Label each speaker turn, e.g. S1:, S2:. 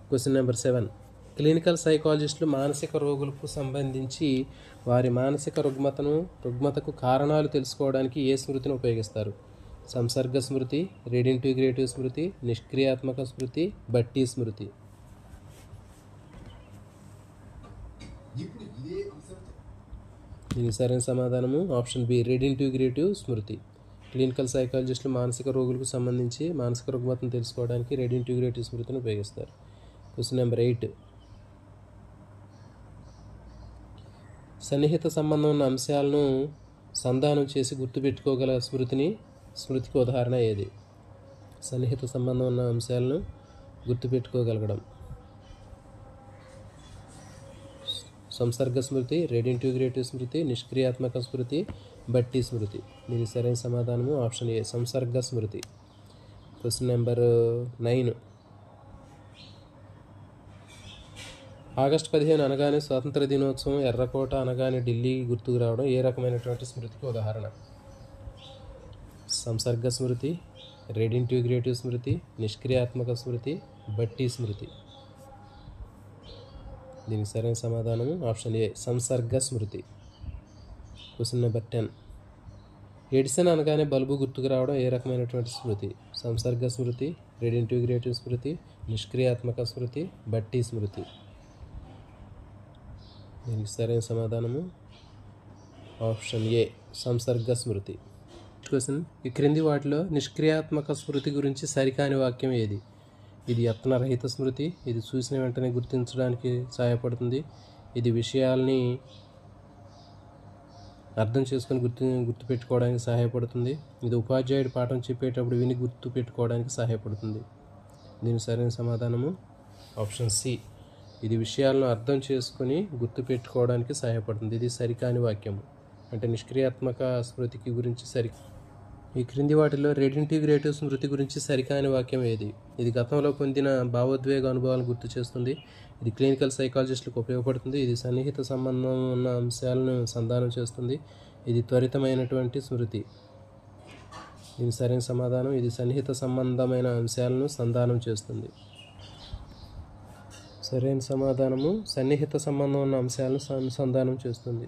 S1: Question number 7. Clinical సైకాలజిస్టులు మానసిక రోగులకు సంబంధించి వారి మానసిక రుగ్మతకు కారణాలు తెలుసుకోవడానికి ఏ స్మృతిని ఉపయోగిస్తారు? సంసర్గ స్మృతి, రీడింటిగ్రేటివ్ స్మృతి, నిష్క్రియాత్మక స్మృతి, బట్టి స్మృతి. దీనికి సరైన సమాధానము ఆప్షన్ బి, రీడింటిగ్రేటివ్ స్మృతి. క్లినికల్ సైకాలజిస్టులు మానసిక రోగులకు సంబంధించి మానసిక రుగ్మతను తెలుసుకోవడానికి రీడింటిగ్రేటివ్ స్మృతిని ఉపయోగిస్తారు. Question number 8. సన్నిహిత సంబంధం ఉన్న అంశాలను సంధానం చేసి గుర్తుపెట్టుకోగల స్మృతికి ఉదాహరణ ఏది? సన్నిహిత సంబంధం ఉన్న అంశాలను గుర్తుపెట్టుకోగలగడం. సంసర్గ స్మృతి, రీడింటిగ్రేటివ్ స్మృతి, నిష్క్రియాత్మక స్మృతి, బట్టి స్మృతి. దీనికి సరైన సమాధానము ఆప్షన్ ఏ, సంసర్గ స్మృతి. Question number 9. ఆగస్టు 15 అనగానే స్వాతంత్ర దినోత్సవం, ఎర్రకోట అనగానే ఢిల్లీ గుర్తుకు రావడం ఏ రకమైనటువంటి స్మృతికి ఉదాహరణ? సంసర్గ స్మృతి, రీడింటిగ్రేటివ్ స్మృతి, నిష్క్రియాత్మక స్మృతి, బట్టి స్మృతి. దీనికి సరైన సమాధానము ఆప్షన్ ఏ, సంసర్గ స్మృతి. Question number 10. ఎడిసన్ అనగానే బల్బు గుర్తుకు రావడం ఏ రకమైనటువంటి స్మృతి? సంసర్గ స్మృతి, రీడింటిగ్రేటివ్ స్మృతి, నిష్క్రియాత్మక స్మృతి, బట్టి స్మృతి. దీనికి సరైన సమాధానము ఆప్షన్ ఏ, సంసర్గ స్మృతి. క్వశ్చన్, ఈ క్రింది వాటిలో నిష్క్రియాత్మక స్మృతి గురించి సరికాని వాక్యం ఏది? ఇది యత్నరహిత స్మృతి, ఇది చూసిన వెంటనే గుర్తించడానికి సహాయపడుతుంది, ఇది విషయాల్ని అర్థం చేసుకొని గుర్తుపెట్టుకోవడానికి సహాయపడుతుంది, ఇది ఉపాధ్యాయుడు పాఠం చెప్పేటప్పుడు విని గుర్తుపెట్టుకోవడానికి సహాయపడుతుంది. దీని సరైన సమాధానము ఆప్షన్ సి, ఇది విషయాలను అర్థం చేసుకొని గుర్తుపెట్టుకోవడానికి సహాయపడుతుంది. ఇది సరికాని వాక్యము. అంటే నిష్క్రియాత్మక స్మృతికి గురించి ఈ క్రింది వాటిలో రీడింటిగ్రేటివ్ స్మృతి గురించి సరికాని వాక్యం ఏది? ఇది గతంలో పొందిన భావోద్వేగ అనుభవాలను గుర్తు చేస్తుంది, ఇది క్లినికల్ సైకాలజిస్టులకు ఉపయోగపడుతుంది, ఇది సన్నిహిత సంబంధం ఉన్న అంశాలను సంధానం చేస్తుంది, ఇది త్వరితమైనటువంటి స్మృతి. దీని సరైన సమాధానం ఇది సన్నిహిత సంబంధమైన అంశాలను సంధానం చేస్తుంది. సరైన సమాధానము సన్నిహిత సంబంధం ఉన్న అంశాలను సంధానం చేస్తుంది.